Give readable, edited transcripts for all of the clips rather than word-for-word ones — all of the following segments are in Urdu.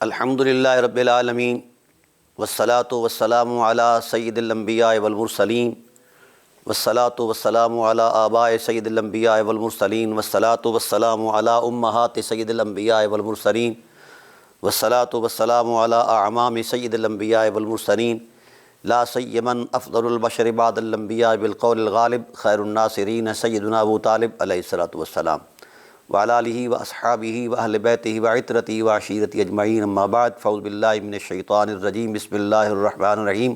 الحمدللہ رب العالمین والصلاة والسلام علی سید الانبیاء والمرسلین والصلاة والسلام علی آباء سید الانبیاء والمرسلین والصلاة والسلام علی امہات سید الانبیاء والمرسلین والصلاة والسلام علی اعمام سید الانبیاء والمرسلین لا سیمن افضل البشر بعد الانبیاء بالقول الغالب خیر الناصرین سیدنا ابو طالب علیہ الصلاۃ والسلام وعلی آلہ واصحابہ واہل بیتہ وعترتہ وعشیرتہ اجمعین اما بعد فاعوذ باللہ من الشیطان الرجیم بسم اللہ الرحمن الرحیم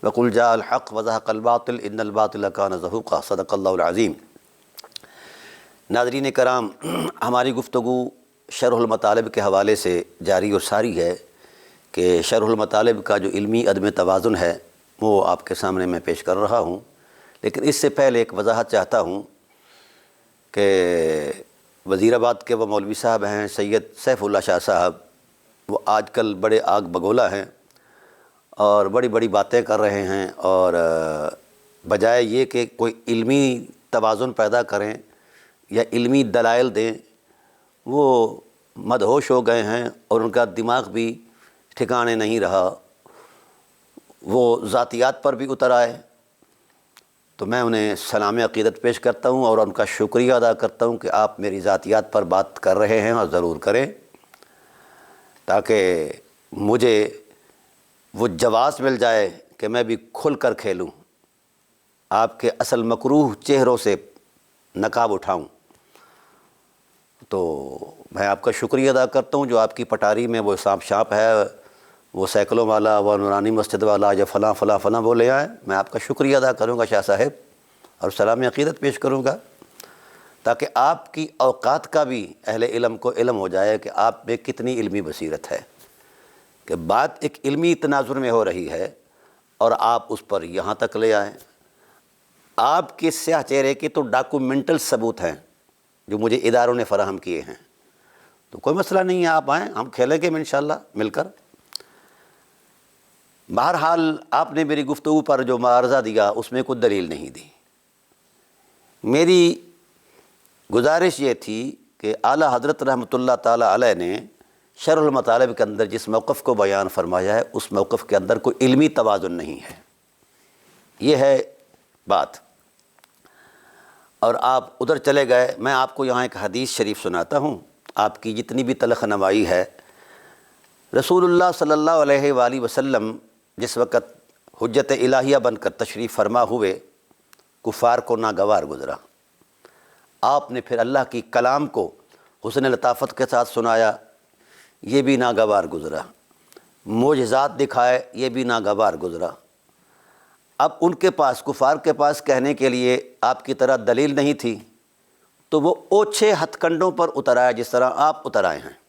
وقل جاء الحق وزہق الباطل ان الباطل کان زہوقا صدق اللہ العظیم۔ ناظرین کرام، ہماری گفتگو شرح المطالب کے حوالے سے جاری اور ساری ہے کہ شرح المطالب کا جو علمی عدم توازن ہے وہ آپ کے سامنے میں پیش کر رہا ہوں، لیکن اس سے پہلے ایک وضاحت چاہتا ہوں کہ وزیر آباد کے وہ مولوی صاحب ہیں سید سیف اللہ شاہ صاحب، وہ آج کل بڑے آگ بگولا ہیں اور بڑی بڑی باتیں کر رہے ہیں، اور بجائے یہ کہ کوئی علمی توازن پیدا کریں یا علمی دلائل دیں، وہ مدہوش ہو گئے ہیں اور ان کا دماغ بھی ٹھکانے نہیں رہا، وہ ذاتیات پر بھی اتر آئے۔ تو میں انہیں سلام عقیدت پیش کرتا ہوں اور ان کا شکریہ ادا کرتا ہوں کہ آپ میری ذاتیات پر بات کر رہے ہیں اور ضرور کریں، تاکہ مجھے وہ جواز مل جائے کہ میں بھی کھل کر کھیلوں، آپ کے اصل مکروہ چہروں سے نقاب اٹھاؤں۔ تو میں آپ کا شکریہ ادا کرتا ہوں جو آپ کی پٹاری میں وہ سانپ شاپ ہے، وہ سائیکلوں والا، وہ نورانی مسجد والا، یا فلاں فلاں فلاں وہ لے آئے، میں آپ کا شکریہ ادا کروں گا شاہ صاحب، اور سلام عقیدت پیش کروں گا، تاکہ آپ کی اوقات کا بھی اہل علم کو علم ہو جائے کہ آپ میں کتنی علمی بصیرت ہے، کہ بات ایک علمی تناظر میں ہو رہی ہے اور آپ اس پر یہاں تک لے آئیں۔ آپ کے سیاہ چہرے کے تو ڈاکومنٹل ثبوت ہیں جو مجھے اداروں نے فراہم کیے ہیں، تو کوئی مسئلہ نہیں ہے، آپ آئیں، ہم کھیلیں گے انشاءاللہ مل کر۔ بہرحال آپ نے میری گفتگو پر جو معارضہ دیا اس میں کوئی دلیل نہیں دی۔ میری گزارش یہ تھی کہ اعلیٰ حضرت رحمۃ اللہ تعالیٰ علیہ نے شرح المطالب کے اندر جس موقف کو بیان فرمایا ہے اس موقف کے اندر کوئی علمی توازن نہیں ہے، یہ ہے بات۔ اور آپ ادھر چلے گئے، میں آپ کو یہاں ایک حدیث شریف سناتا ہوں، آپ کی جتنی بھی تلخ نمائی ہے۔ رسول اللہ صلی اللہ علیہ وآلہ وسلم جس وقت حجت الہیہ بن کر تشریف فرما ہوئے، کفار کو ناگوار گزرا، آپ نے پھر اللہ کی کلام کو حسن لطافت کے ساتھ سنایا، یہ بھی ناگوار گزرا، معجزات دکھائے، یہ بھی ناگوار گزرا۔ اب ان کے پاس، کفار کے پاس کہنے کے لیے آپ کی طرح دلیل نہیں تھی، تو وہ اوچھے ہتھ کنڈوں پر اتر آئے جس طرح آپ اتر آئے ہیں۔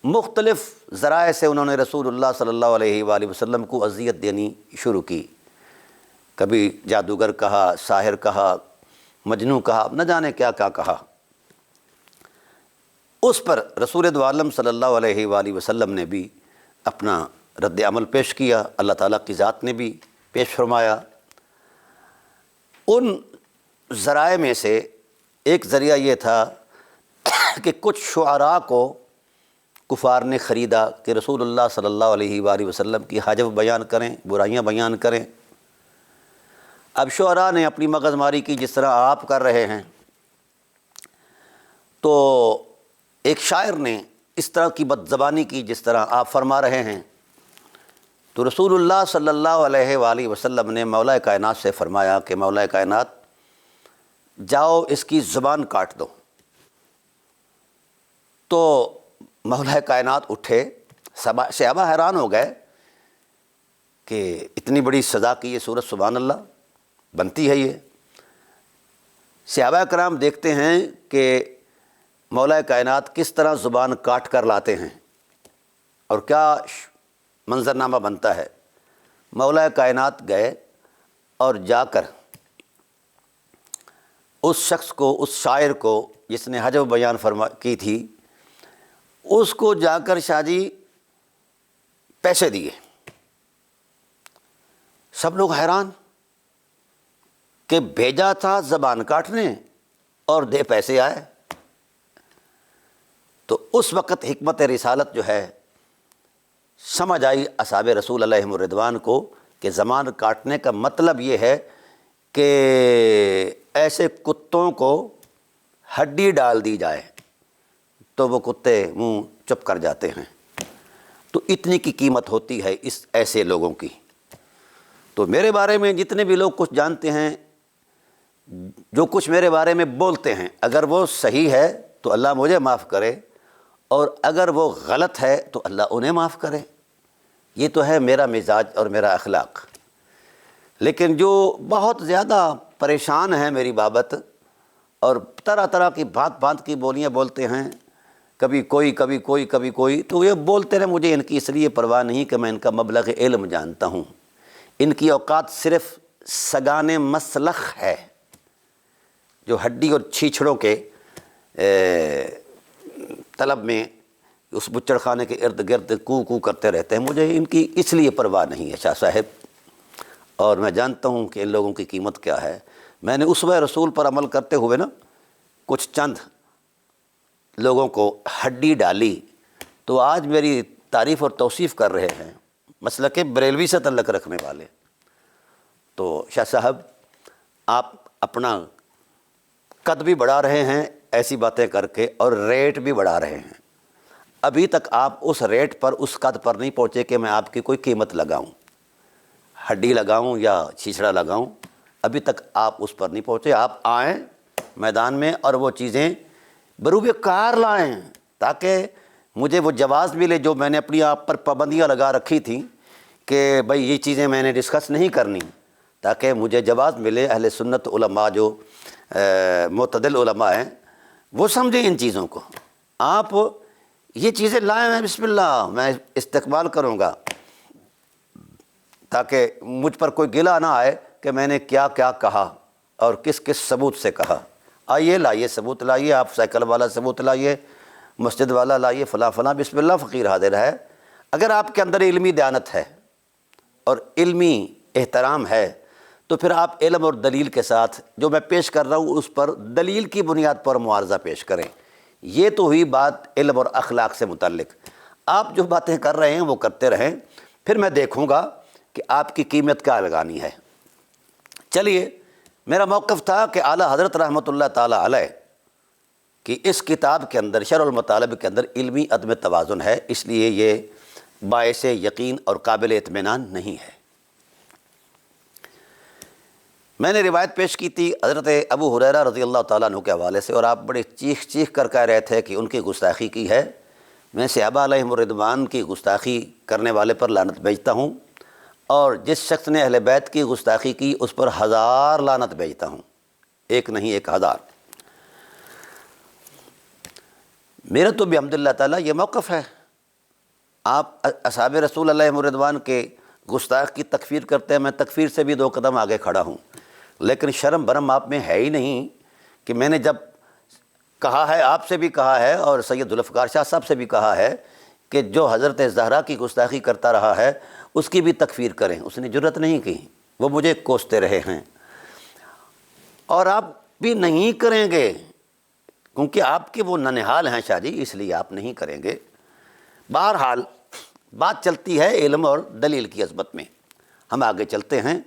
مختلف ذرائع سے انہوں نے رسول اللہ صلی اللہ علیہ وآلہ وسلم کو اذیت دینی شروع کی، کبھی جادوگر کہا، ساحر کہا، مجنوں کہا، نہ جانے کیا کیا کہا۔ اس پر رسول دو عالم صلی اللہ علیہ وآلہ وسلم نے بھی اپنا رد عمل پیش کیا، اللہ تعالیٰ کی ذات نے بھی پیش فرمایا۔ ان ذرائع میں سے ایک ذریعہ یہ تھا کہ کچھ شعراء کو کفار نے خریدا کہ رسول اللہ صلی اللہ علیہ وآلہ وسلم کی حجب بیان کریں، برائیاں بیان کریں۔ اب شعراء نے اپنی مغز ماری کی جس طرح آپ کر رہے ہیں، تو ایک شاعر نے اس طرح کی بد زبانی کی جس طرح آپ فرما رہے ہیں، تو رسول اللہ صلی اللہ علیہ وآلہ وسلم نے مولا کائنات سے فرمایا کہ مولا کائنات جاؤ اس کی زبان کاٹ دو۔ تو مولا کائنات اٹھے، صحابہ حیران ہو گئے کہ اتنی بڑی سزا کی یہ صورت سبحان اللہ بنتی ہے۔ یہ صحابہ کرام دیکھتے ہیں کہ مولا کائنات کس طرح زبان کاٹ کر لاتے ہیں اور کیا منظرنامہ بنتا ہے۔ مولا کائنات گئے اور جا کر اس شخص کو، اس شاعر کو جس نے حجب بیان کی تھی، اس کو جا کر شاہ جی پیسے دیے۔ سب لوگ حیران کہ بھیجا تھا زبان کاٹنے اور دے پیسے آئے۔ تو اس وقت حکمت رسالت جو ہے سمجھ آئی اصحاب رسول علیہم الرضوان کو کہ زبان کاٹنے کا مطلب یہ ہے کہ ایسے کتوں کو ہڈی ڈال دی جائے تو وہ کتے منہ چپ کر جاتے ہیں، تو اتنی کی قیمت ہوتی ہے اس ایسے لوگوں کی۔ تو میرے بارے میں جتنے بھی لوگ کچھ جانتے ہیں، جو کچھ میرے بارے میں بولتے ہیں، اگر وہ صحیح ہے تو اللہ مجھے معاف کرے، اور اگر وہ غلط ہے تو اللہ انہیں معاف کرے۔ یہ تو ہے میرا مزاج اور میرا اخلاق۔ لیکن جو بہت زیادہ پریشان ہیں میری بابت اور طرح طرح کی بھانت بھانت کی بولیاں بولتے ہیں، کبھی کوئی کبھی کوئی کبھی کوئی، تو یہ بولتے رہے، مجھے ان کی اس لیے پرواہ نہیں کہ میں ان کا مبلغ علم جانتا ہوں۔ ان کی اوقات صرف سگان مسلخ ہے، جو ہڈی اور چھیچڑوں کے طلب میں اس بچڑ خانے کے ارد گرد کو کرتے رہتے ہیں۔ مجھے ان کی اس لیے پرواہ نہیں ہے شاہ صاحب، اور میں جانتا ہوں کہ ان لوگوں کی قیمت کیا ہے۔ میں نے اسوہ رسول پر عمل کرتے ہوئے نا کچھ چند لوگوں کو ہڈی ڈالی، تو آج میری تعریف اور توصیف کر رہے ہیں مسلک بریلوی سے تعلق رکھنے والے۔ تو شاہ صاحب آپ اپنا قد بھی بڑھا رہے ہیں ایسی باتیں کر کے، اور ریٹ بھی بڑھا رہے ہیں۔ ابھی تک آپ اس ریٹ پر، اس قد پر نہیں پہنچے کہ میں آپ کی کوئی قیمت لگاؤں، ہڈی لگاؤں یا چھیچڑا لگاؤں، ابھی تک آپ اس پر نہیں پہنچے۔ آپ آئیں میدان میں اور وہ چیزیں بروب کار لائیں تاکہ مجھے وہ جواز ملے جو میں نے اپنی آپ پر پابندیاں لگا رکھی تھیں کہ بھئی یہ چیزیں میں نے ڈسکس نہیں کرنی، تاکہ مجھے جواز ملے۔ اہل سنت علماء جو معتدل علماء ہیں وہ سمجھیں ان چیزوں کو۔ آپ یہ چیزیں لائیں، میں بسم اللہ میں استقبال کروں گا، تاکہ مجھ پر کوئی گلہ نہ آئے کہ میں نے کیا کیا کہا اور کس کس ثبوت سے کہا۔ آئیے لائیے ثبوت، لائیے، آپ سائیکل والا ثبوت لائیے، مسجد والا لائیے، فلاں فلاں، بسم اللہ، فقیر حاضر ہے۔ اگر آپ کے اندر علمی دیانت ہے اور علمی احترام ہے تو پھر آپ علم اور دلیل کے ساتھ جو میں پیش کر رہا ہوں اس پر دلیل کی بنیاد پر معارضہ پیش کریں۔ یہ تو ہوئی بات علم اور اخلاق سے متعلق۔ آپ جو باتیں کر رہے ہیں وہ کرتے رہیں، پھر میں دیکھوں گا کہ آپ کی قیمت کیا لگانی ہے۔ چلیے، میرا موقف تھا کہ اعلیٰ حضرت رحمۃ اللہ تعالیٰ علیہ کہ اس کتاب کے اندر، شرح المطالب کے اندر علمی عدم توازن ہے، اس لیے یہ باعث یقین اور قابل اطمینان نہیں ہے۔ میں نے روایت پیش کی تھی حضرت ابو ہریرہ رضی اللہ تعالیٰ عنہ کے حوالے سے، اور آپ بڑے چیخ چیخ کر کہہ رہے تھے کہ ان کی گستاخی کی ہے۔ میں صحابہ علیہم الرضوان کی گستاخی کرنے والے پر لعنت بھیجتا ہوں، اور جس شخص نے اہل بیت کی گستاخی کی اس پر 1000 لعنت بھیجتا ہوں، ایک نہیں 1000۔ میرا تو بحمد اللہ تعالیٰ یہ موقف ہے۔ آپ اصحاب رسول علیہم الرضوان کے گستاخ کی تکفیر کرتے ہیں، میں تکفیر سے بھی 2 قدم آگے کھڑا ہوں، لیکن شرم برم آپ میں ہے ہی نہیں کہ میں نے جب کہا ہے، آپ سے بھی کہا ہے اور سید ذوالفقار شاہ صاحب سے بھی کہا ہے کہ جو حضرت زہرا کی گستاخی کرتا رہا ہے اس کی بھی تکفیر کریں، اس نے جرت نہیں کی، وہ مجھے کوستے رہے ہیں، اور آپ بھی نہیں کریں گے کیونکہ آپ کے وہ ننہال ہیں شاہ جی، اس لیے آپ نہیں کریں گے۔ بہرحال بات چلتی ہے علم اور دلیل کی عظمت میں، ہم آگے چلتے ہیں۔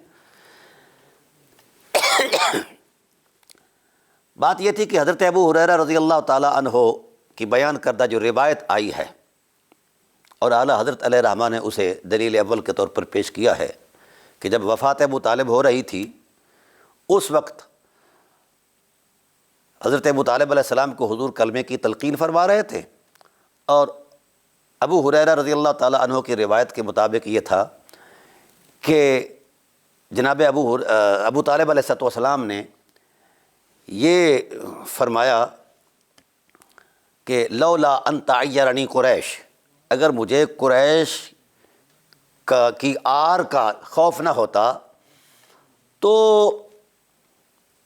بات یہ تھی کہ حضرت ابو ہریرہ رضی اللہ تعالیٰ عنہ کی بیان کردہ جو روایت آئی ہے، اور اعلیٰ حضرت علیہ رحمٰ نے اسے دلیل اول کے طور پر پیش کیا ہے کہ جب وفات ابو طالب ہو رہی تھی اس وقت حضرت ابو طالب علیہ السلام کو حضور کلمے کی تلقین فرما رہے تھے، اور ابو ہریرہ رضی اللہ تعالیٰ عنہ کی روایت کے مطابق یہ تھا کہ جناب ابو طالب علیہ السلام نے یہ فرمایا کہ لولا ان تعیرنی قریش، اگر مجھے قریش کی آر کا خوف نہ ہوتا تو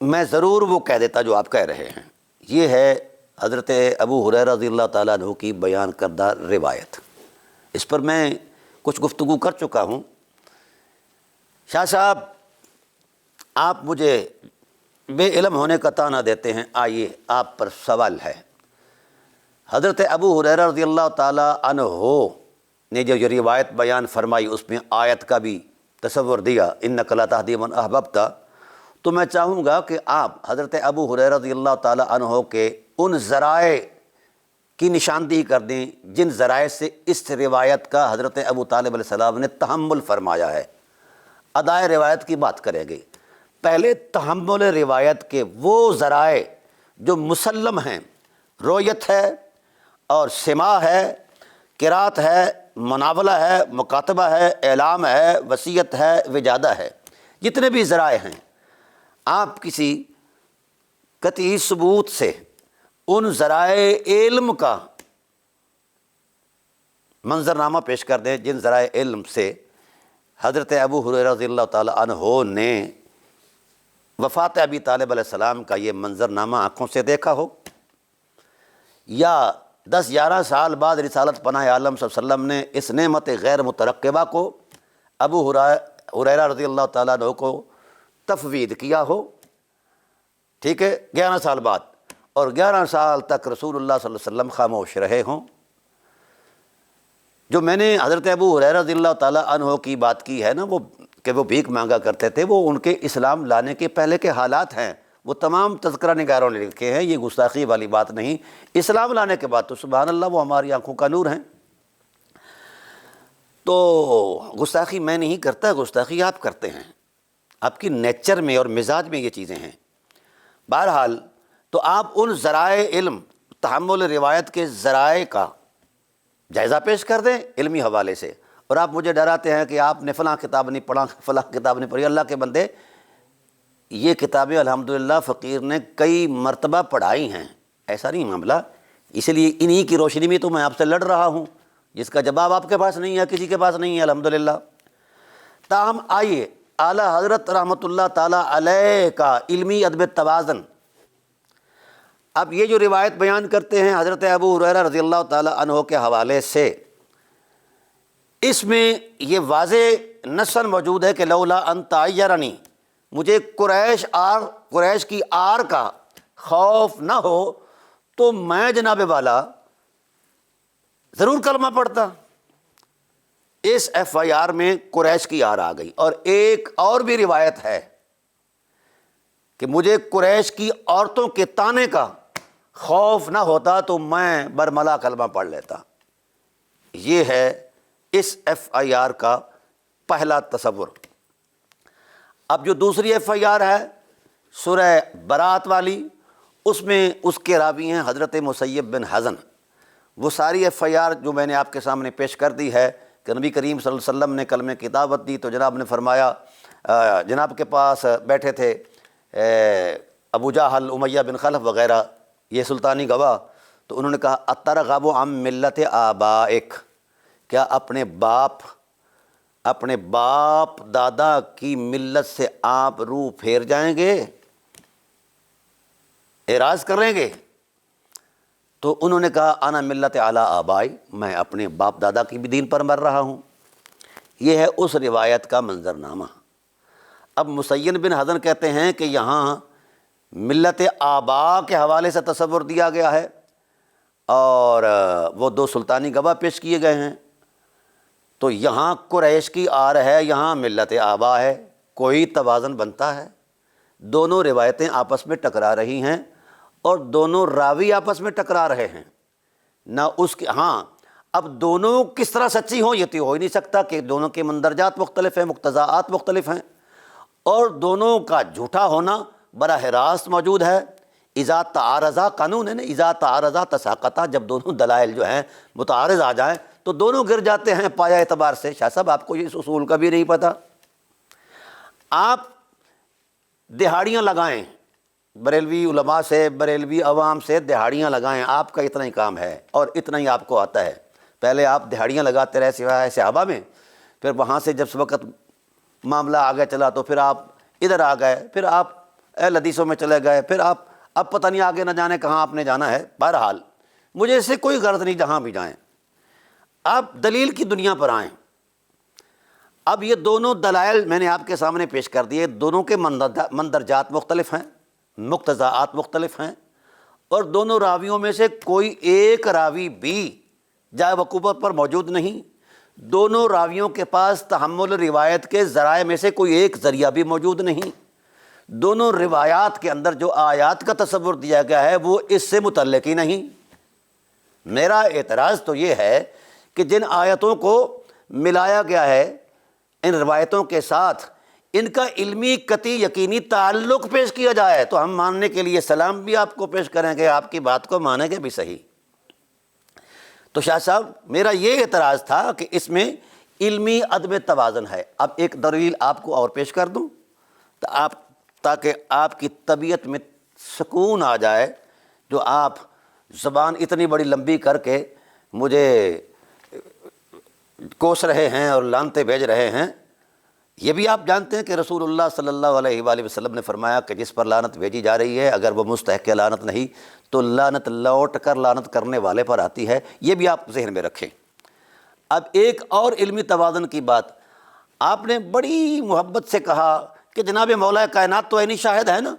میں ضرور وہ کہہ دیتا جو آپ کہہ رہے ہیں۔ یہ ہے حضرت ابو ہریرہ رضی اللہ تعالیٰ عنہ کی بیان کردہ روایت۔ اس پر میں کچھ گفتگو کر چکا ہوں۔ شاہ صاحب آپ مجھے بے علم ہونے کا طعنہ دیتے ہیں، آئیے آپ پر سوال ہے۔ حضرت ابو ہریرہ رضی اللہ تعالیٰ عنہ نے جو روایت بیان فرمائی اس میں آیت کا بھی تصور دیا، انک لا تہدی من احببت، تو میں چاہوں گا کہ آپ حضرت ابو ہریرہ رضی اللہ تعالیٰ عنہ کے ان ذرائع کی نشاندہی کر دیں جن ذرائع سے اس روایت کا حضرت ابو طالب علیہ السلام نے تحمل فرمایا ہے۔ ادائے روایت کی بات کریں گے، پہلے تحمل روایت کے وہ ذرائع جو مسلم ہیں، رویت ہے اور سماع ہے، قرات ہے، مناولہ ہے، مکاتبہ ہے، اعلام ہے، وصیت ہے، وجادہ ہے، جتنے بھی ذرائع ہیں، آپ کسی قطعی ثبوت سے ان ذرائع علم کا منظرنامہ پیش کر دیں جن ذرائع علم سے حضرت ابو ہریرہ رضی اللہ تعالیٰ عنہ نے وفات ابی طالب علیہ السلام کا یہ منظرنامہ آنکھوں سے دیکھا ہو، یا 10-11 سال بعد رسالت پناہ عالم صلی اللہ علیہ وسلم نے اس نعمت غیر مترقبہ کو ابو ہریرہ رضی اللہ تعالیٰ عنہ کو تفویض کیا ہو، ٹھیک ہے، 11 سال بعد، اور 11 سال تک رسول اللہ صلی اللہ علیہ وسلم خاموش رہے ہوں۔ جو میں نے حضرت ابو ہریرہ رضی اللہ تعالیٰ عنہ کی بات کی ہے نا، وہ کہ وہ بھیک مانگا کرتے تھے، وہ ان کے اسلام لانے کے پہلے کے حالات ہیں، وہ تمام تذکرہ نگاروں نے لکھے ہیں، یہ گستاخی والی بات نہیں۔ اسلام لانے کے بعد تو سبحان اللہ وہ ہماری آنکھوں کا نور ہیں۔ تو گستاخی میں نہیں کرتا، گستاخی آپ کرتے ہیں، آپ کی نیچر میں اور مزاج میں یہ چیزیں ہیں۔ بہرحال تو آپ ان ذرائع علم، تحمل روایت کے ذرائع کا جائزہ پیش کر دیں علمی حوالے سے، اور آپ مجھے ڈراتے ہیں کہ آپ نے فلاں کتاب نہیں پڑھا، فلاں کتاب نہیں پڑھی۔ اللہ کے بندے، یہ کتابیں الحمدللہ فقیر نے کئی مرتبہ پڑھائی ہیں، ایسا نہیں معاملہ، اس لیے انہی کی روشنی میں تو میں آپ سے لڑ رہا ہوں، جس کا جواب آپ کے پاس نہیں ہے، کسی کے پاس نہیں ہے الحمدللہ۔ تاہم آئیے اعلیٰ حضرت رحمۃ اللہ تعالیٰ علیہ کا علمی ادب توازن، اب یہ جو روایت بیان کرتے ہیں حضرت ابو ہریرہ رضی اللہ تعالیٰ عنہ کے حوالے سے، اس میں یہ واضح نصاً موجود ہے کہ لولا ان تعیرنی، مجھے قریش کی آر کا خوف نہ ہو تو میں جناب والا ضرور کلمہ پڑھتا۔ اس ایف آئی آر میں قریش کی آر آ گئی، اور ایک اور بھی روایت ہے کہ مجھے قریش کی عورتوں کے طانے کا خوف نہ ہوتا تو میں برملا کلمہ پڑھ لیتا۔ یہ ہے اس ایف آئی آر کا پہلا تصور۔ اب جو دوسری ایف آئی آر ہے سورہ برات والی، اس میں اس کے راوی ہیں حضرت مسیب بن حزن۔ وہ ساری ایف آئی آر جو میں نے آپ کے سامنے پیش کر دی ہے کہ نبی کریم صلی اللہ علیہ وسلم نے کلمے کی دعوت دی تو جناب نے فرمایا، جناب کے پاس بیٹھے تھے ابو جہل، امیہ بن خلف وغیرہ، یہ سلطانی گواہ، تو انہوں نے کہا اترغب عن ملت آبائک، کیا اپنے باپ دادا کی ملت سے آپ روح پھیر جائیں گے، اعراض کریں گے؟ تو انہوں نے کہا انا ملت اعلی آبائی، میں اپنے باپ دادا کی بھی دین پر مر رہا ہوں۔ یہ ہے اس روایت کا منظرنامہ۔ اب مسین بن حزن کہتے ہیں کہ یہاں ملت آبا کے حوالے سے تصور دیا گیا ہے، اور وہ 2 سلطانی گواہ پیش کیے گئے ہیں، تو یہاں قریش کی آر ہے، یہاں ملت آبا ہے، کوئی توازن بنتا ہے؟ دونوں روایتیں آپس میں ٹکرا رہی ہیں، اور دونوں راوی آپس میں ٹکرا رہے ہیں نہ اس کے، ہاں اب دونوں کس طرح سچی ہوں یہ تو ہو ہی نہیں سکتا کہ دونوں کے مندرجات مختلف ہیں، مقتضاءات مختلف ہیں، اور دونوں کا جھوٹا ہونا براہ راست موجود ہے۔ اذا تعارضا، قانون ہے نا، اذا تعارضا تساقطا، جب دونوں دلائل جو ہیں متعارض آ جائیں تو دونوں گر جاتے ہیں پایہ اعتبار سے۔ شاہ صاحب آپ کو اس اصول کا بھی نہیں پتہ؟ آپ دہاڑیاں لگائیں، بریلوی علماء سے، بریلوی عوام سے دہاڑیاں لگائیں، آپ کا اتنا ہی کام ہے اور اتنا ہی آپ کو آتا ہے۔ پہلے آپ دہاڑیاں لگاتے رہے سوائے صحابہ میں، پھر وہاں سے جب وقت معاملہ آگے چلا تو پھر آپ ادھر آ گئے، پھر آپ اہل حدیثوں میں چلے گئے، پھر آپ اب پتہ نہیں آگے نہ جانے کہاں آپ نے جانا ہے۔ بہرحال مجھے اس سے کوئی غرض نہیں، جہاں بھی جائیں آپ دلیل کی دنیا پر آئیں۔ اب یہ دونوں دلائل میں نے آپ کے سامنے پیش کر دیے، دونوں کے مندرجات مختلف ہیں، مقتضاءات مختلف ہیں، اور دونوں راویوں میں سے کوئی ایک راوی بھی جائے وقوفت پر موجود نہیں، دونوں راویوں کے پاس تحمل روایت کے ذرائع میں سے کوئی ایک ذریعہ بھی موجود نہیں، دونوں روایات کے اندر جو آیات کا تصور دیا گیا ہے وہ اس سے متعلق ہی نہیں۔ میرا اعتراض تو یہ ہے کہ جن آیتوں کو ملایا گیا ہے ان روایتوں کے ساتھ، ان کا علمی قطعی یقینی تعلق پیش کیا جائے تو ہم ماننے کے لیے سلام بھی آپ کو پیش کریں گے، آپ کی بات کو مانیں گے بھی صحیح۔ تو شاہ صاحب میرا یہ اعتراض تھا کہ اس میں علمی عدم توازن ہے۔ اب ایک دلیل آپ کو اور پیش کر دوں تاکہ آپ کی طبیعت میں سکون آ جائے، جو آپ زبان اتنی بڑی لمبی کر کے مجھے کوس رہے ہیں اور لعنتیں بھیج رہے ہیں۔ یہ بھی آپ جانتے ہیں کہ رسول اللہ صلی اللہ علیہ وآلہ وسلم نے فرمایا کہ جس پر لعنت بھیجی جا رہی ہے اگر وہ مستحق لعنت نہیں تو لعنت لوٹ کر لعنت کرنے والے پر آتی ہے، یہ بھی آپ ذہن میں رکھیں۔ اب ایک اور علمی توازن کی بات، آپ نے بڑی محبت سے کہا کہ جناب مولا کائنات تو عینی شاہد ہے نا۔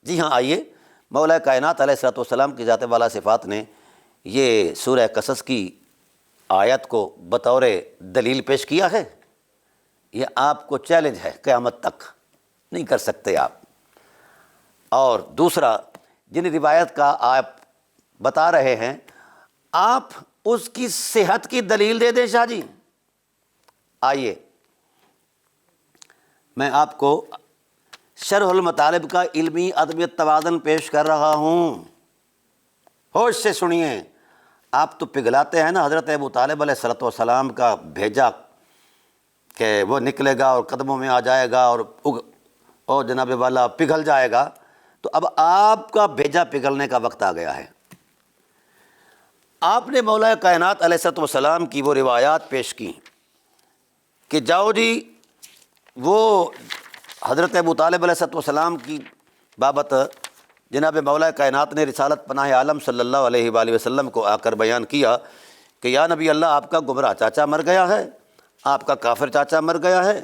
جی ہاں، آئیے، مولا کائنات علیہ الصلوۃ والسلام کی ذات والا صفات نے یہ سورہ قصص کی آیت کو بطور دلیل پیش کیا ہے۔ یہ آپ کو چیلنج ہے، قیامت تک نہیں کر سکتے آپ۔ اور دوسرا، جن روایت کا آپ بتا رہے ہیں آپ اس کی صحت کی دلیل دے دیں شاہ جی۔ آئیے میں آپ کو شرح المطالب کا علمی عدم توازن پیش کر رہا ہوں، ہوش سے سنیے۔ آپ تو پگھلاتے ہیں نا حضرت ابو طالب علیہ الصلوۃ والسلام کا بھیجا کہ وہ نکلے گا اور قدموں میں آ جائے گا اور جناب والا پگھل جائے گا، تو اب آپ کا بھیجا پگھلنے کا وقت آ گیا ہے۔ آپ نے مولا کائنات علیہ الصلوۃ والسلام کی وہ روایات پیش کی کہ جاؤ جی، وہ حضرت ابو طالب علیہ الصلوۃ والسلام کی بابت جناب مولا کائنات نے رسالت پناہ عالم صلی اللہ علیہ وآلہ وسلم کو آ کر بیان کیا کہ یا نبی اللہ، آپ کا گمراہ چاچا مر گیا ہے، آپ کا کافر چاچا مر گیا ہے،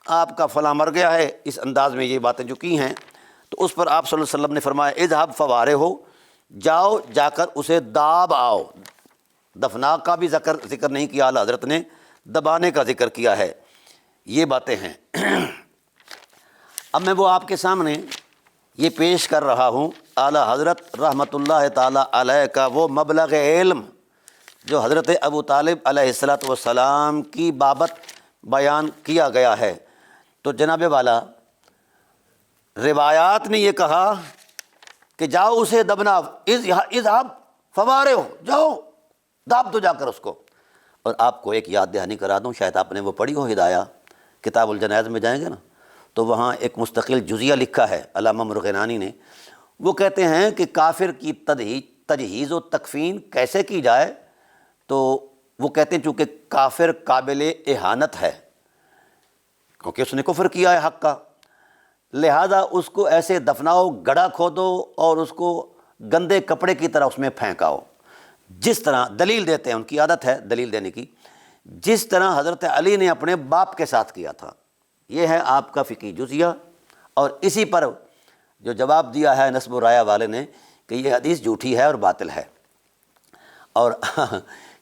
آپ کا فلاں مر گیا ہے، اس انداز میں یہ باتیں جو کی ہیں۔ تو اس پر آپ صلی اللہ علیہ وسلم نے فرمایا اذهب فوارے ہو، جاؤ جا کر اسے داب آؤ۔ دفنا کا بھی ذکر نہیں کیا اعلیٰ حضرت نے، دبانے کا ذکر کیا ہے۔ یہ باتیں ہیں۔ اب میں وہ آپ کے سامنے یہ پیش کر رہا ہوں، اعلیٰ حضرت رحمۃ اللہ تعالیٰ علیہ کا وہ مبلغ علم جو حضرت ابو طالب علیہ الصلوۃ والسلام کی بابت بیان کیا گیا ہے۔ تو جناب والا روایات نے یہ کہا کہ جاؤ اسے دبنا، اذهب فوارے ہو، جاؤ داب دو جا کر اس کو۔ اور آپ کو ایک یاد دہانی کرا دوں، شاید آپ نے وہ پڑھی ہو، ہدایہ کتاب الجنائز میں جائیں گے نا تو وہاں ایک مستقل جزیہ لکھا ہے علامہ مرغینانی نے۔ وہ کہتے ہیں کہ کافر کی تجہیز و تکفین کیسے کی جائے، تو وہ کہتے ہیں چونکہ کافر قابل اہانت ہے کیونکہ اس نے کفر کیا ہے حق کا، لہذا اس کو ایسے دفناؤ، گڑھا کھودو اور اس کو گندے کپڑے کی طرح اس میں پھینکاؤ، جس طرح دلیل دیتے ہیں، ان کی عادت ہے دلیل دینے کی، جس طرح حضرت علی نے اپنے باپ کے ساتھ کیا تھا۔ یہ ہے آپ کا فقہی جزیہ، اور اسی پر جو جواب دیا ہے نسب و رایہ والے نے کہ یہ حدیث جھوٹی ہے اور باطل ہے۔ اور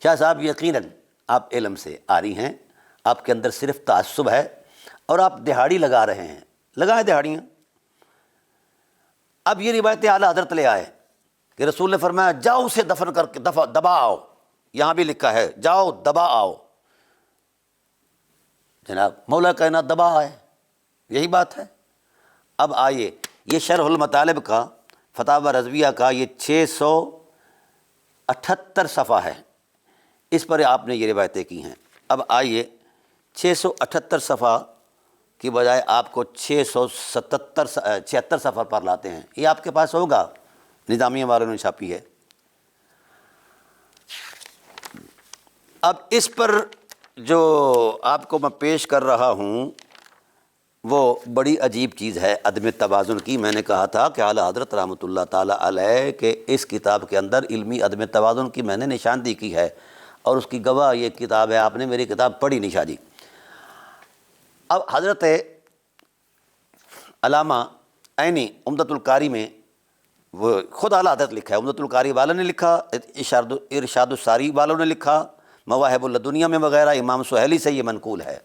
شاہ صاحب یقیناً آپ علم سے عاری ہیں، آپ کے اندر صرف تعصب ہے اور آپ دہاڑی لگا رہے ہیں، لگائیں دہاڑیاں۔ اب یہ روایت اعلیٰ حضرت لے آئے کہ رسول نے فرمایا جاؤ اسے دفن کر کے دبا آؤ، یہاں بھی لکھا ہے جاؤ دبا آؤ۔ جناب مولا کائنات دبا آئے، یہی بات ہے۔ اب آئیے، یہ شرح المطالب کا فتاوی رضویہ کا یہ 678 صفحہ ہے، اس پر آپ نے یہ روایتیں کی ہیں۔ اب آئیے 678 صفحہ کی بجائے آپ کو 76 صفحہ پر لاتے ہیں، یہ آپ کے پاس ہوگا، نظامیہ والوں نے چھاپی ہے۔ اب اس پر جو آپ کو میں پیش کر رہا ہوں وہ بڑی عجیب چیز ہے عدم توازن کی۔ میں نے کہا تھا کہ اعلیٰ حضرت رحمۃ اللہ تعالیٰ علیہ کے اس کتاب کے اندر علمی عدم توازن کی میں نے نشاندہی کی ہے، اور اس کی گواہ یہ کتاب ہے۔ آپ نے میری کتاب پڑھی نہیں شاہ جی۔ اب حضرت علامہ عینی عمدۃ القاری میں وہ خود اعلیٰ حضرت لکھا ہے، عمدۃ القاری والوں نے لکھا، ارشاد الساری والوں نے لکھا، مواہب اللدنیہ میں وغیرہ امام سہیلی سے یہ منقول ہے۔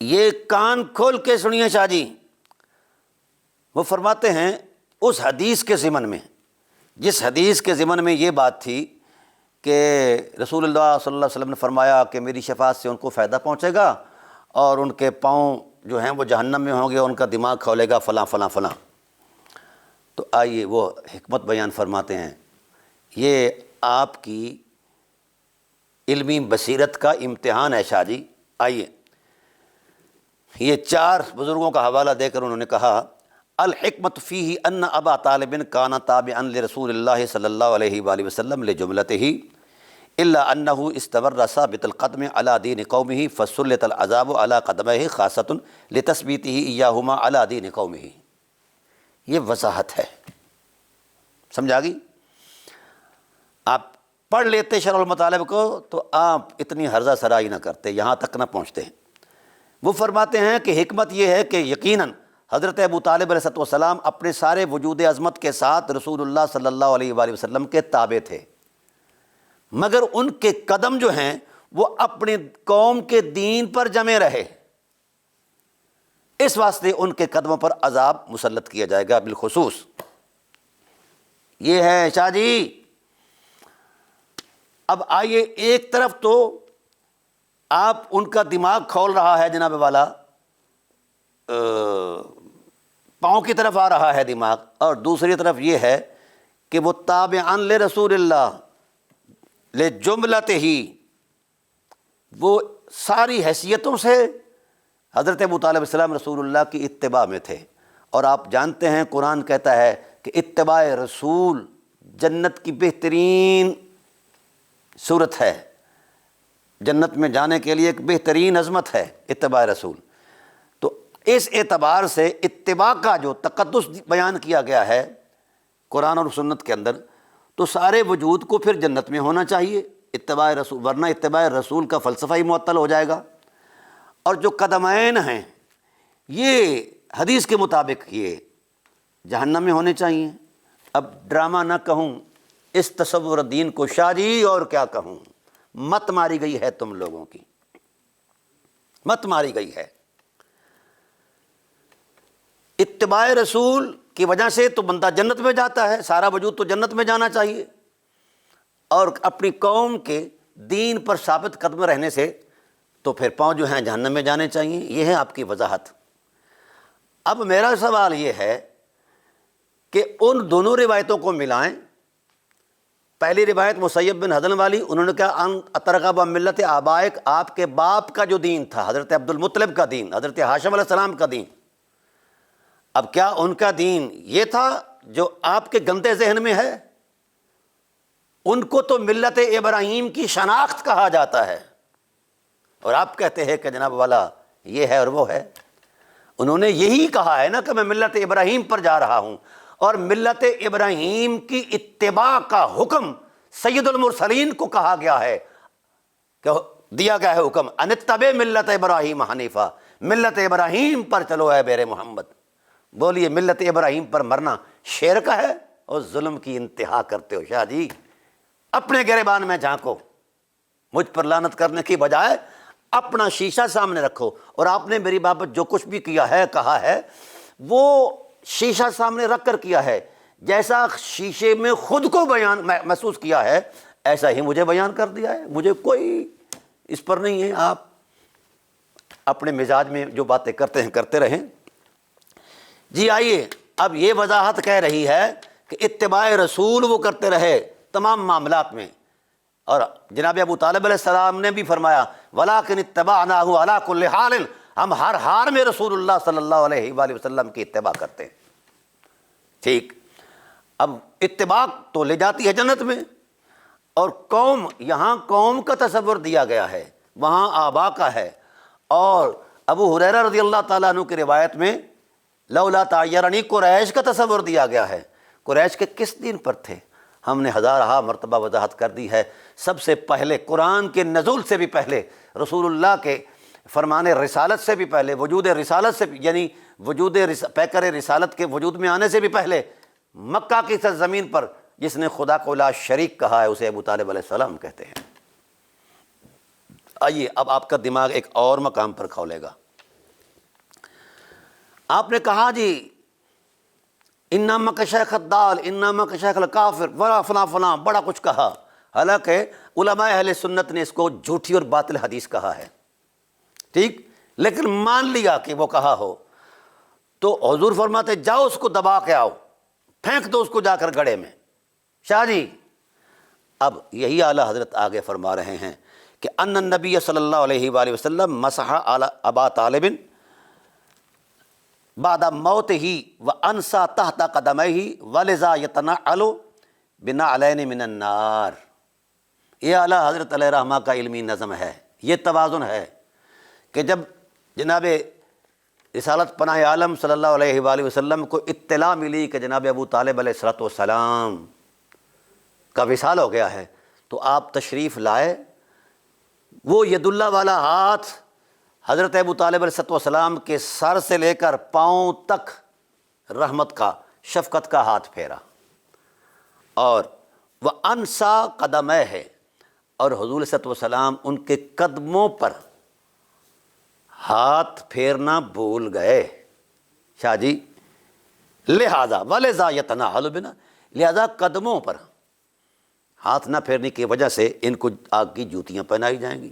یہ کان کھول کے سنیے شاہ جی، وہ فرماتے ہیں اس حدیث کے ضمن میں، جس حدیث کے ضمن میں یہ بات تھی کہ رسول اللہ صلی اللہ علیہ وسلم نے فرمایا کہ میری شفاعت سے ان کو فائدہ پہنچے گا اور ان کے پاؤں جو ہیں وہ جہنم میں ہوں گے، ان کا دماغ کھولے گا فلاں فلاں فلاں۔ تو آئیے وہ حکمت بیان فرماتے ہیں، یہ آپ کی علمی بصیرت کا امتحان ہے شاہ جی۔ آئیے یہ 4 بزرگوں کا حوالہ دے کر انہوں نے کہا، الحکمت فیہ ان ابا طالب کان تابعا لرسول اللہ صلی اللہ علیہ وآلہ وسلم لجملتہ الا انہ استمر ثابت القدم علی دین قومہ فسلط العذاب علی قدمہ خاصۃ لتثبیتہ ایاہما علی دین قومہ۔ یہ وضاحت ہے، سمجھا گی؟ آپ پڑھ لیتے شرح المطالب کو تو آپ اتنی ہرزہ سرائی نہ کرتے، یہاں تک نہ پہنچتے۔ وہ فرماتے ہیں کہ حکمت یہ ہے کہ یقیناً حضرت ابو طالب علیہ السلام اپنے سارے وجود عظمت کے ساتھ رسول اللہ صلی اللہ علیہ وآلہ وسلم کے تابع تھے، مگر ان کے قدم جو ہیں وہ اپنی قوم کے دین پر جمے رہے، اس واسطے ان کے قدموں پر عذاب مسلط کیا جائے گا بالخصوص۔ یہ ہے شاہ جی۔ اب آئیے، ایک طرف تو آپ ان کا دماغ کھول رہا ہے جناب والا، پاؤں کی طرف آ رہا ہے دماغ، اور دوسری طرف یہ ہے کہ وہ تابعاً لرسول اللہ لجملتہ، وہ ساری حیثیتوں سے حضرت ابو طالب السلام رسول اللہ کی اتباع میں تھے۔ اور آپ جانتے ہیں قرآن کہتا ہے کہ اتباع رسول جنت کی بہترین صورت ہے، جنت میں جانے کے لیے ایک بہترین عظمت ہے اتباع رسول۔ تو اس اعتبار سے اتباع کا جو تقدس بیان کیا گیا ہے قرآن اور سنت کے اندر، تو سارے وجود کو پھر جنت میں ہونا چاہیے اتباع رسول، ورنہ اتباع رسول کا فلسفہ ہی معطل ہو جائے گا۔ اور جو قدمین ہیں یہ حدیث کے مطابق یہ جہنم میں ہونے چاہیے۔ اب ڈرامہ نہ کہوں اس تصور دین کو شاہ جی، اور کیا کہوں، مت ماری گئی ہے تم لوگوں کی، مت ماری گئی ہے۔ اتباع رسول کی وجہ سے تو بندہ جنت میں جاتا ہے، سارا وجود تو جنت میں جانا چاہیے، اور اپنی قوم کے دین پر ثابت قدم رہنے سے تو پھر پاؤں جو ہیں جہنم میں جانے چاہیے۔ یہ ہے آپ کی وضاحت۔ اب میرا سوال یہ ہے کہ ان دونوں روایتوں کو ملائیں۔ پہلی روایت مسیب بن حزن والی، انہوں نے کہا ان اترغب ملت آبائک، آپ کے باپ کا جو دین تھا حضرت عبد المطلب کا دین، حضرت ہاشم علیہ السلام کا دین، اب کیا ان کا دین یہ تھا جو آپ کے گندے ذہن میں ہے؟ ان کو تو ملت ابراہیم کی شناخت کہا جاتا ہے، اور آپ کہتے ہیں کہ جناب والا یہ ہے اور وہ ہے۔ انہوں نے یہی کہا ہے نا کہ میں ملت ابراہیم پر جا رہا ہوں، اور ملت ابراہیم کی اتباع کا حکم سید المرسلین کو کہا گیا ہے، کہ دیا گیا ہے حکم ان اتبع ملت ابراہیم حنیفہ، ملت ابراہیم پر چلو اے بیر محمد۔ بولیے ملت ابراہیم پر مرنا شرک ہے، اور ظلم کی انتہا کرتے ہو شاہ جی۔ اپنے گریبان میں جھانکو، مجھ پر لعنت کرنے کی بجائے اپنا شیشہ سامنے رکھو، اور آپ نے میری بابت جو کچھ بھی کیا ہے کہا ہے وہ شیشہ سامنے رکھ کر کیا ہے، جیسا شیشے میں خود کو بیان محسوس کیا ہے ایسا ہی مجھے بیان کر دیا ہے، مجھے کوئی اس پر نہیں ہے۔ آپ اپنے مزاج میں جو باتیں کرتے ہیں کرتے رہیں۔ جی آئیے، اب یہ وضاحت کہہ رہی ہے کہ اتباع رسول وہ کرتے رہے تمام معاملات میں، اور جناب ابو طالب علیہ السلام نے بھی فرمایا وَلَٰكِنِ اتَّبَعْنَاهُ عَلَىٰ كُلِّ حَالٍ، ہم ہر حال میں رسول اللہ صلی اللہ علیہ وآلہ وسلم کی اتباع کرتے ہیں۔ ٹھیک، اب اتباع تو لے جاتی ہے جنت میں، اور قوم، یہاں قوم کا تصور دیا گیا ہے، وہاں آبا کا ہے۔ اور ابو ہریرہ رضی اللہ تعالیٰ عنہ کی روایت میں لولا تعیرنی قریش کا تصور دیا گیا ہے۔ قریش کے کس دین پر تھے؟ ہم نے ہزارہا مرتبہ وضاحت کر دی ہے۔ سب سے پہلے قرآن کے نزول سے بھی پہلے رسول اللہ کے فرمان رسالت سے بھی پہلے، وجود رسالت سے بھی، یعنی وجود پیکر رسالت کے وجود میں آنے سے بھی پہلے مکہ کی سرزمین پر جس نے خدا کو لا شریک کہا ہے اسے ابو طالب علیہ السلام کہتے ہیں۔ آئیے اب آپ کا دماغ ایک اور مقام پر کھولے گا۔ آپ نے کہا جی انما کا شیخ الدال، انما کا شیخ الکافر، فلاں فلاں بڑا کچھ کہا، حالانکہ علماء اہل سنت نے اس کو جھوٹی اور باطل حدیث کہا ہے، ٹھیک، لیکن مان لیا کہ وہ کہا ہو تو حضور فرماتے جاؤ اس کو دبا کے آؤ، پھینک دو اس کو جا کر گڑھے میں۔ شاہ جی اب یہی اعلیٰ حضرت آگے فرما رہے ہیں کہ ان النبی صلی اللہ علیہ وآلہ وسلم مسح علی ابا طالب بعد موتہ وانسى تحت قدمہ ولذا یتنعل بنعلین من النار۔ یہ اعلیٰ حضرت علیہ رحمہ کا علمی نظم ہے، یہ توازن ہے کہ جب جناب رسالت پناہ عالم صلی اللہ علیہ وآلہ وسلم کو اطلاع ملی کہ جناب ابو طالب علیہ السلام کا وصال ہو گیا ہے تو آپ تشریف لائے، وہ ید اللہ والا ہاتھ حضرت ابو طالب علیہ السلام کے سر سے لے کر پاؤں تک رحمت کا، شفقت کا ہاتھ پھیرا، اور وہ انسا قدمہ ہے، اور حضور صلی اللہ علیہ وسلم ان کے قدموں پر ہاتھ پھیرنا بھول گئے۔ شاہ جی لہذا ولذا یتنعل بنا، لہذا قدموں پر ہاتھ نہ پھیرنے کی وجہ سے ان کو آگ کی جوتیاں پہنائی جائیں گی۔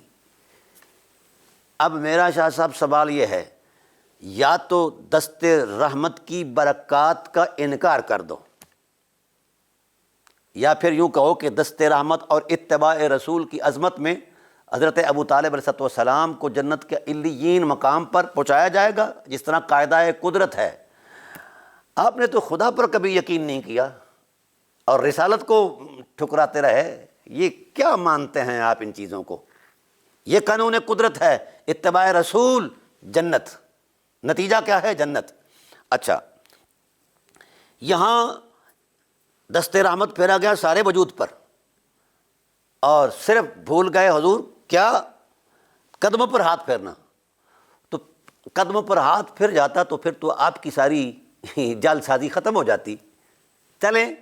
اب میرا شاہ صاحب سوال یہ ہے، یا تو دست رحمت کی برکات کا انکار کر دو، یا پھر یوں کہو کہ دست رحمت اور اتباع رسول کی عظمت میں حضرت ابو طالب علیہ السلام کو جنت کے علیین مقام پر پہنچایا جائے گا جس طرح قاعدہ قدرت ہے۔ آپ نے تو خدا پر کبھی یقین نہیں کیا اور رسالت کو ٹھکراتے رہے، یہ کیا مانتے ہیں آپ ان چیزوں کو؟ یہ قانون قدرت ہے، اتباع رسول جنت، نتیجہ کیا ہے؟ جنت۔ اچھا، یہاں دست رحمت پھیرا گیا سارے وجود پر اور صرف بھول گئے حضور کیا؟ قدموں پر ہاتھ پھیرنا۔ تو قدموں پر ہاتھ پھر جاتا تو پھر تو آپ کی ساری جال سازی ختم ہو جاتی۔ چلیں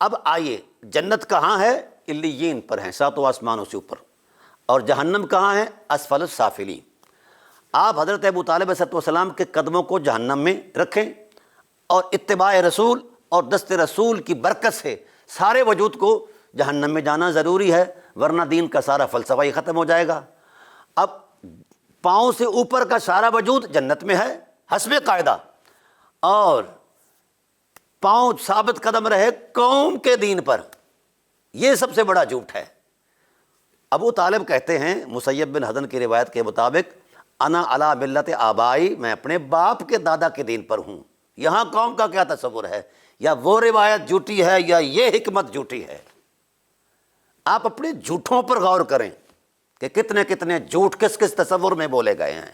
اب آئیے، جنت کہاں ہے؟ علیین پر ہیں، ساتوں آسمانوں سے اوپر، اور جہنم کہاں ہے؟ اسفل السافلین۔ آپ حضرت ابو طالب علیہ السلام کے قدموں کو جہنم میں رکھیں اور اتباع رسول اور دست رسول کی برکت سے سارے وجود کو جہنم میں جانا ضروری ہے، ورنہ دین کا سارا فلسفہ ہی ختم ہو جائے گا۔ اب پاؤں سے اوپر کا سارا وجود جنت میں ہے حسب قاعدہ، اور پاؤں ثابت قدم رہے قوم کے دین پر، یہ سب سے بڑا جھوٹ ہے۔ ابو طالب کہتے ہیں مسیب بن حزن کی روایت کے مطابق انا علی ملت آبائی، میں اپنے باپ کے دادا کے دین پر ہوں۔ یہاں قوم کا کیا تصور ہے؟ یا وہ روایت جھوٹی ہے یا یہ حکمت جھوٹی ہے؟ آپ اپنے جھوٹوں پر غور کریں کہ کتنے کتنے جھوٹ کس کس تصور میں بولے گئے ہیں،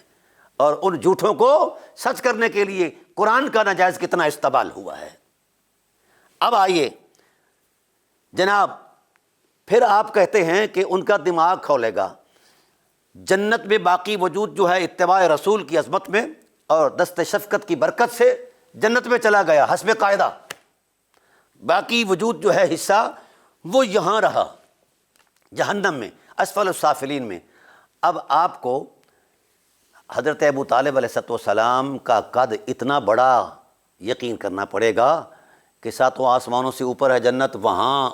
اور ان جھوٹوں کو سچ کرنے کے لیے قرآن کا ناجائز کتنا استعمال ہوا ہے۔ اب آئیے جناب، پھر آپ کہتے ہیں کہ ان کا دماغ کھولے گا، جنت میں باقی وجود جو ہے اتباع رسول کی عظمت میں اور دست شفقت کی برکت سے جنت میں چلا گیا حسب قاعدہ، باقی وجود جو ہے حصہ وہ یہاں رہا جہنم میں اسفل السافلین میں۔ اب آپ کو حضرت ابو طالب علیہ السلام کا قد اتنا بڑا یقین کرنا پڑے گا کہ ساتوں آسمانوں سے اوپر ہے جنت، وہاں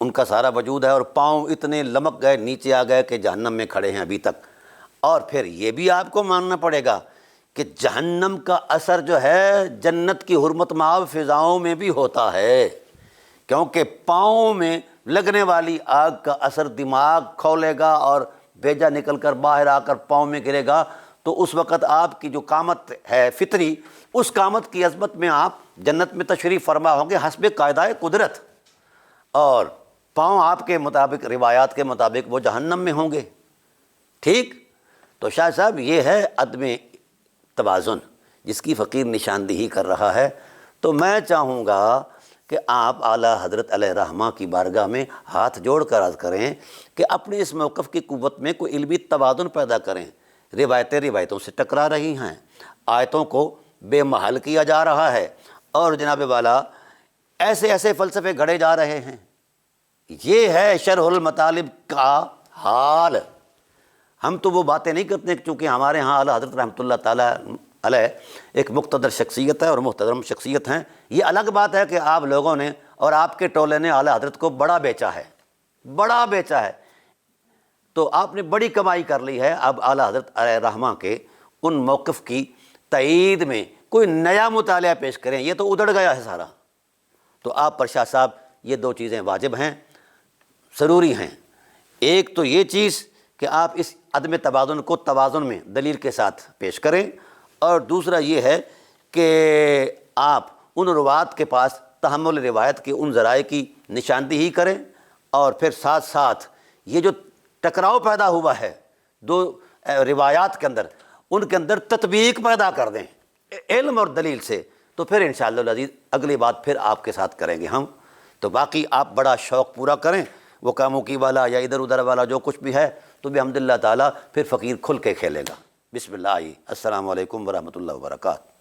ان کا سارا وجود ہے، اور پاؤں اتنے لمک گئے نیچے آ گئے کہ جہنم میں کھڑے ہیں ابھی تک۔ اور پھر یہ بھی آپ کو ماننا پڑے گا کہ جہنم کا اثر جو ہے جنت کی حرمت مآب فضاؤں میں بھی ہوتا ہے، کیونکہ پاؤں میں لگنے والی آگ کا اثر دماغ کھولے گا اور بیجا نکل کر باہر آ کر پاؤں میں گرے گا، تو اس وقت آپ کی جو قامت ہے فطری، اس قامت کی عظمت میں آپ جنت میں تشریف فرما ہوں گے حسب قاعدہ قدرت، اور پاؤں آپ کے مطابق روایات کے مطابق وہ جہنم میں ہوں گے۔ ٹھیک، تو شاہ صاحب یہ ہے عدم توازن جس کی فقیر نشاندہی کر رہا ہے۔ تو میں چاہوں گا کہ آپ اعلیٰ حضرت علیہ رحمہ کی بارگاہ میں ہاتھ جوڑ کر عرض کریں کہ اپنے اس موقف کی قوت میں کوئی علمی توازن پیدا کریں، روایتیں روایتوں سے ٹکرا رہی ہیں، آیتوں کو بے محل کیا جا رہا ہے، اور جناب والا ایسے ایسے فلسفے گھڑے جا رہے ہیں۔ یہ ہے شرح المطالب کا حال۔ ہم تو وہ باتیں نہیں کرتے چونکہ ہمارے ہاں اعلیٰ حضرت رحمۃ اللہ تعالیٰ علیہ ایک مقتدر شخصیت ہے اور محترم شخصیت ہیں۔ یہ الگ بات ہے کہ آپ لوگوں نے اور آپ کے ٹولے نے اعلیٰ حضرت کو بڑا بیچا ہے، بڑا بیچا ہے، تو آپ نے بڑی کمائی کر لی ہے۔ اب اعلیٰ حضرت علیہ رحمہ کے ان موقف کی تائید میں کوئی نیا مطالعہ پیش کریں، یہ تو ادڑ گیا ہے سارا۔ تو آپ پر شاہ صاحب یہ دو چیزیں واجب ہیں، ضروری ہیں۔ ایک تو یہ چیز کہ آپ اس عدم توازن کو توازن میں دلیل کے ساتھ پیش کریں، اور دوسرا یہ ہے کہ آپ ان روات کے پاس تحمل روایت کے ان ذرائع کی نشاندہی کریں، اور پھر ساتھ ساتھ یہ جو ٹکراؤ پیدا ہوا ہے دو روایات کے اندر، ان کے اندر تطبیق پیدا کر دیں علم اور دلیل سے، تو پھر انشاءاللہ العزیز اگلی بات پھر آپ کے ساتھ کریں گے ہم۔ تو باقی آپ بڑا شوق پورا کریں، وہ کاموں کی والا یا ادھر ادھر والا جو کچھ بھی ہے، تو بحمد اللہ تعالیٰ پھر فقیر کھل کے کھیلے گا۔ بسم اللہ۔ السلام علیکم ورحمۃ اللہ وبرکاتہ۔